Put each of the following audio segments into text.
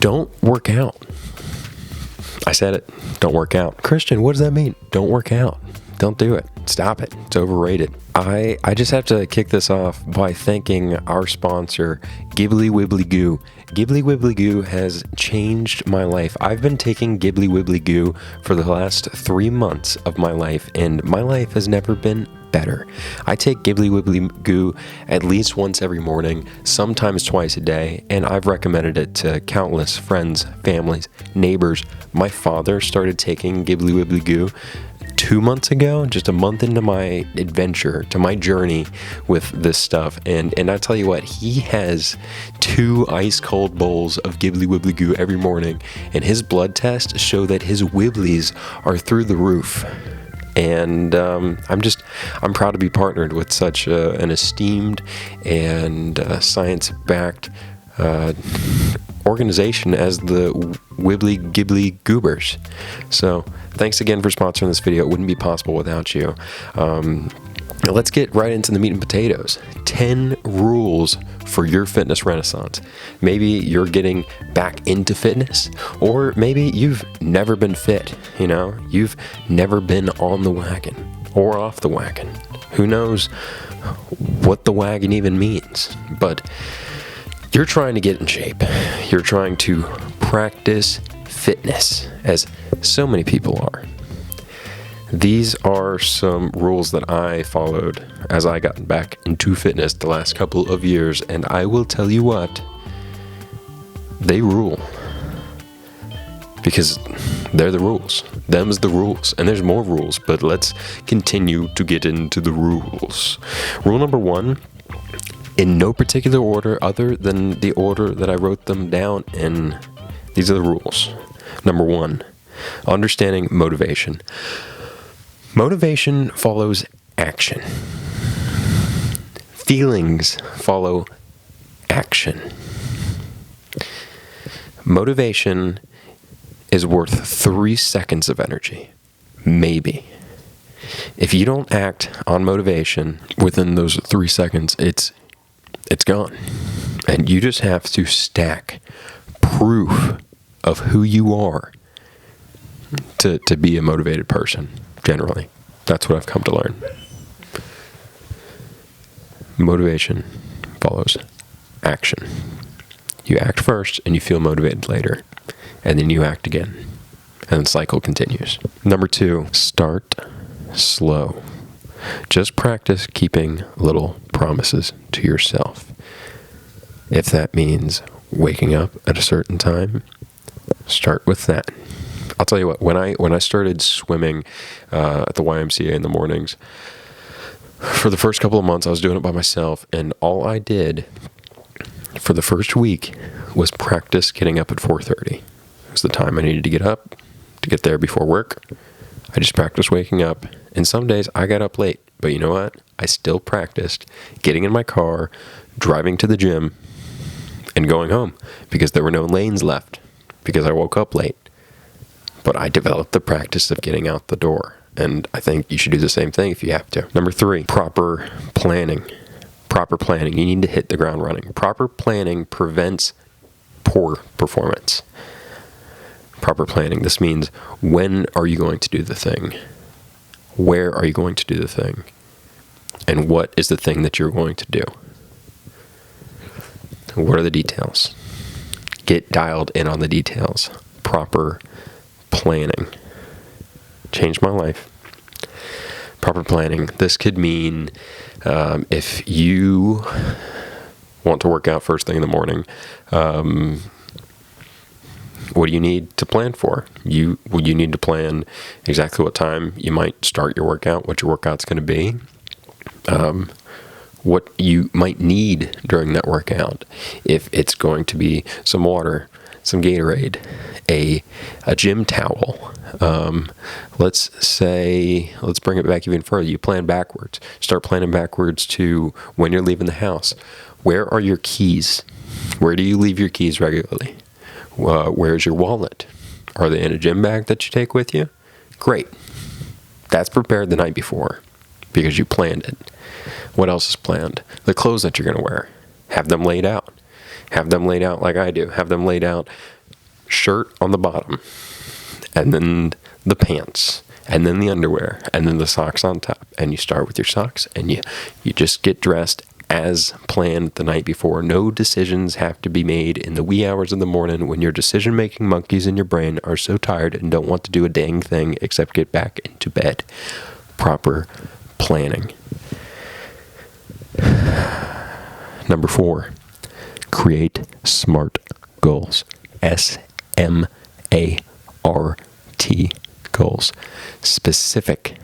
Don't work out. I said it. Don't work out. Christian, what does that mean? Don't work out. Don't do it. Stop it. It's overrated. I just have to kick this off by thanking our sponsor, Ghibli Wibbly Goo. Ghibli Wibbly Goo has changed my life. I've been taking Ghibli Wibbly Goo for the last 3 months of my life, and my life has never been better. I take Ghibli Wibbly Goo at least once every morning, sometimes twice a day, and I've recommended it to countless friends, families, neighbors. My father started taking Ghibli Wibbly Goo 2 months ago, just a month into my adventure, to my journey with this stuff, and I tell you what, he has 2 ice cold bowls of Ghibli Wibbly Goo every morning, and his blood tests show that his wibblies are through the roof. And I'm proud to be partnered with such an esteemed and science-backed organization as the Wibbly Ghibli Goobers. So thanks again for sponsoring this video. It wouldn't be possible without you. Now let's get right into the meat and potatoes. 10 rules for your fitness renaissance. Maybe you're getting back into fitness, or maybe you've never been fit, you've never been on the wagon or off the wagon. Who knows what the wagon even means, but you're trying to get in shape. You're trying to practice fitness, as so many people are. These are some rules that I followed as I got back into fitness the last couple of years, and I will tell you what, they rule. Because they're the rules. Them's the rules. And there's more rules, but let's continue to get into the rules. Rule number 1, in no particular order other than the order that I wrote them down in, these are the rules. Number 1, understanding motivation. Motivation follows action. Feelings follow action. Motivation is worth 3 seconds of energy. Maybe. If you don't act on motivation within those 3 seconds, it's gone. And you just have to stack proof of who you are to be a motivated person. Generally, that's what I've come to learn. Motivation follows action. You act first and you feel motivated later, and then you act again, and the cycle continues. Number 2, start slow. Just practice keeping little promises to yourself. If that means waking up at a certain time, start with that. I'll tell you what, when I started swimming at the YMCA in the mornings, for the first couple of months I was doing it by myself, and all I did for the first week was practice getting up at 4:30. It was the time I needed to get up to get there before work. I just practiced waking up, and some days I got up late, but you know what? I still practiced getting in my car, driving to the gym, and going home, because there were no lanes left, because I woke up late. But I developed the practice of getting out the door, and I think you should do the same thing if you have to. Number 3, proper planning. Proper planning. You need to hit the ground running. Proper planning prevents poor performance. Proper planning. This means, when are you going to do the thing? Where are you going to do the thing? And what is the thing that you're going to do? What are the details? Get dialed in on the details. Proper planning. Changed my life. Proper planning. This could mean if you want to work out first thing in the morning, what do you need to plan for? You need to plan exactly what time you might start your workout, what your workout's going to be, what you might need during that workout. If it's going to be some water, some Gatorade, a gym towel. Let's bring it back even further. You plan backwards. Start planning backwards to when you're leaving the house. Where are your keys? Where do you leave your keys regularly? Where's your wallet? Are they in a gym bag that you take with you? Great. That's prepared the night before because you planned it. What else is planned? The clothes that you're going to wear. Have them laid out. Have them laid out like I do. Have them laid out shirt on the bottom, and then the pants, and then the underwear, and then the socks on top. And you start with your socks, and you just get dressed as planned the night before. No decisions have to be made in the wee hours of the morning when your decision-making monkeys in your brain are so tired and don't want to do a dang thing except get back into bed. Proper planning. Number 4, create SMART goals. S.M.A.R.T goals. Specific,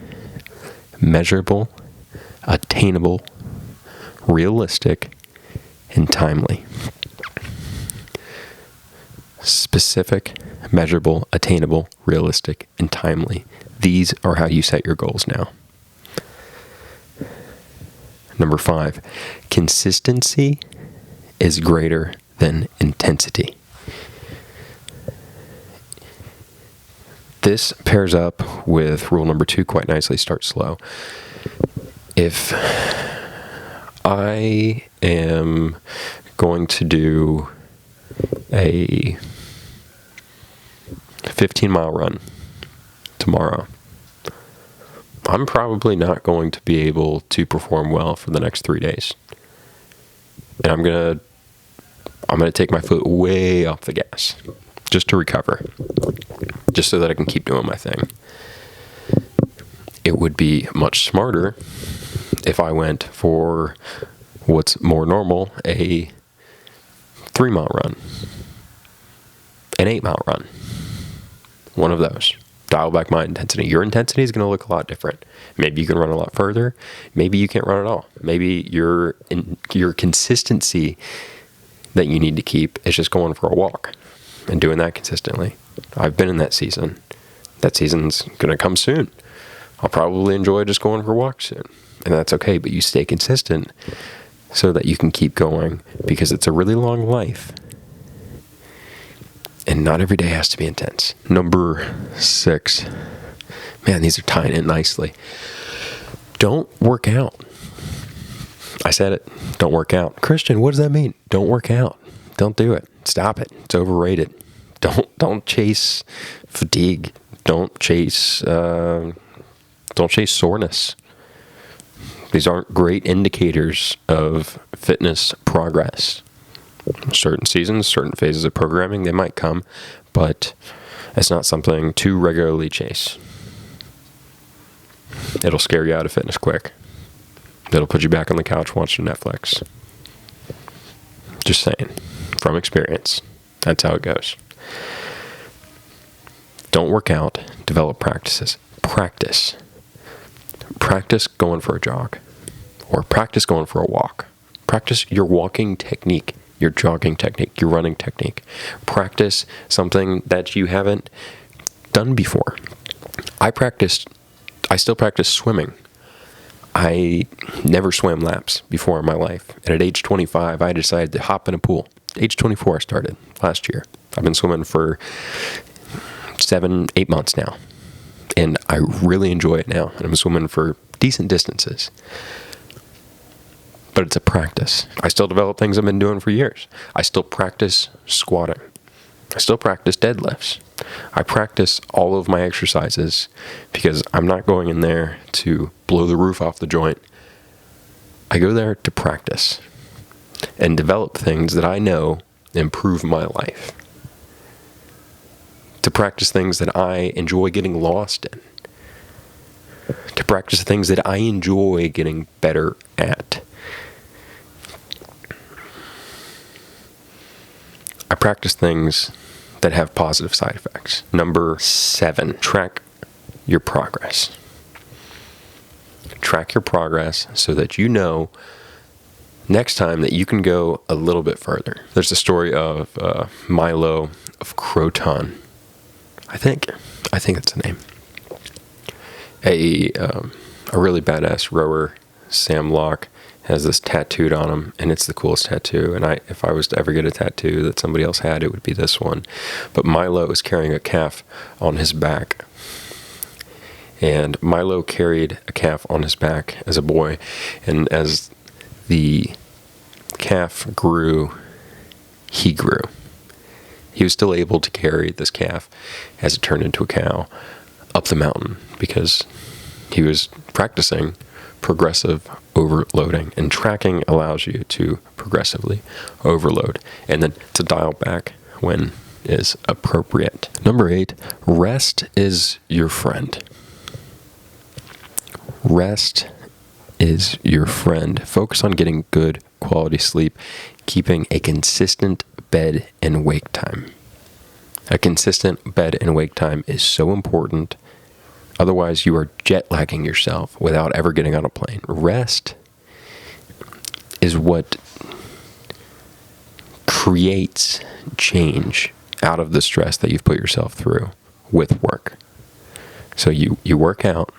measurable, attainable, realistic, and timely. Specific, measurable, attainable, realistic, and timely. These are how you set your goals now. Number 5, consistency is greater than intensity. This pairs up with rule number 2 quite nicely. Start slow. If I am going to do a 15-mile run tomorrow, I'm probably not going to be able to perform well for the next 3 days. And I'm gonna take my foot way off the gas just to recover, just so that I can keep doing my thing. It would be much smarter if I went for what's more normal, a 3-mile run, an 8-mile run, one of those. Dial back my intensity. Your intensity is going to look a lot different. Maybe you can run a lot further. Maybe you can't run at all. Maybe your consistency that you need to keep is just going for a walk and doing that consistently. I've been in that season. That season's going to come soon. I'll probably enjoy just going for walks soon. And that's okay, but you stay consistent so that you can keep going, because it's a really long life. And not every day has to be intense. Number 6. Man, these are tying in nicely. Don't work out. I said it. Don't work out. Christian, what does that mean? Don't work out. Don't do it. Stop it. It's overrated. Don't chase fatigue. Don't chase soreness. These aren't great indicators of fitness progress. Certain seasons, certain phases of programming, they might come, but it's not something to regularly chase. It'll scare you out of fitness quick. It'll put you back on the couch watching Netflix. Just saying, from experience, that's how it goes. Don't work out, develop practices. Practice going for a jog, or practice going for a walk. Practice your walking technique, your jogging technique, your running technique. Practice something that you haven't done before. I still practice swimming. I never swam laps before in my life. And at age 25, I decided to hop in a pool. Age 24, I started last year. I've been swimming for 7-8 months now. And I really enjoy it now. And I'm swimming for decent distances. But it's a practice. I still develop things I've been doing for years. I still practice squatting. I still practice deadlifts. I practice all of my exercises because I'm not going in there to blow the roof off the joint. I go there to practice and develop things that I know improve my life. To practice things that I enjoy getting lost in. To practice things that I enjoy getting better at. I practice things that have positive side effects. Number 7, track your progress. Track your progress so that you know next time that you can go a little bit further. There's a story of Milo of Croton. I think that's the name. A really badass rower, Sam Locke, has this tattooed on him, and it's the coolest tattoo. And if I was to ever get a tattoo that somebody else had, it would be this one. But Milo is carrying a calf on his back. And Milo carried a calf on his back as a boy. And as the calf grew, he grew. he was still able to carry this calf as it turned into a cow up the mountain because he was practicing progressive overloading. And tracking allows you to progressively overload and then to dial back when is appropriate. Number 8, rest is your friend. Rest is your friend. Focus on getting good quality sleep, keeping a consistent bed and wake time. A consistent bed and wake time is so important. Otherwise, you are jet lagging yourself without ever getting on a plane. Rest is what creates change out of the stress that you've put yourself through with work. So you work out,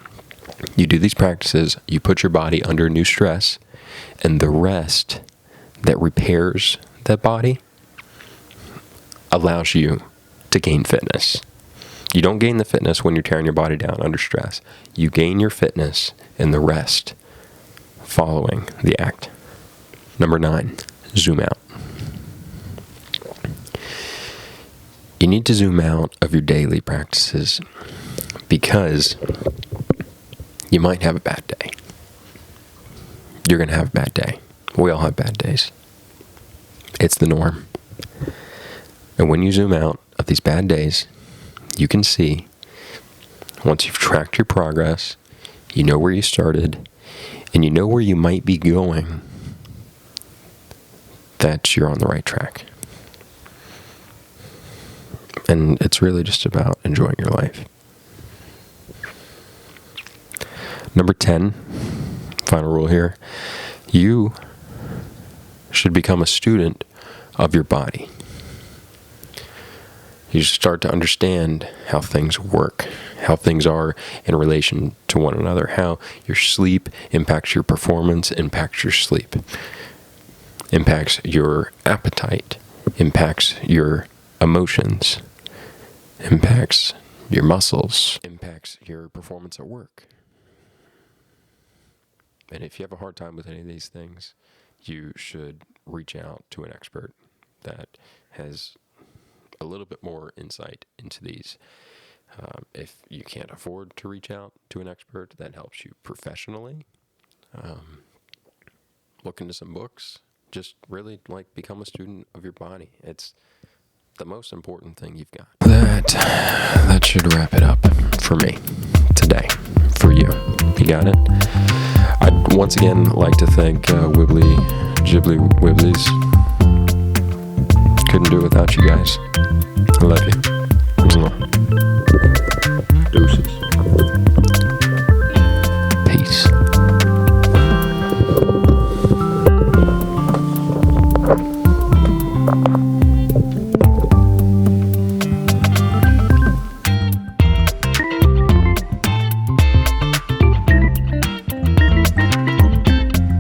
you do these practices, you put your body under new stress, and the rest that repairs that body allows you to gain fitness. You don't gain the fitness when you're tearing your body down under stress. You gain your fitness in the rest following the act. Number 9, zoom out. You need to zoom out of your daily practices because you might have a bad day. You're going to have a bad day. We all have bad days. It's the norm. And when you zoom out of these bad days, you can see, once you've tracked your progress, you know where you started, and you know where you might be going, that you're on the right track. And it's really just about enjoying your life. Number 10, final rule here, you should become a student of your body. You start to understand how things work, how things are in relation to one another, how your sleep impacts your performance, impacts your sleep, impacts your appetite, impacts your emotions, impacts your muscles, impacts your performance at work. And if you have a hard time with any of these things, you should reach out to an expert that has a little bit more insight into these. If you can't afford to reach out to an expert that helps you professionally, look into some books. Just really become a student of your body. It's the most important thing you've got. That should wrap it up for me today. For you. You got it? I'd once again like to thank Wibbly Jibbly Wibblies. Couldn't do it without you guys. I love you.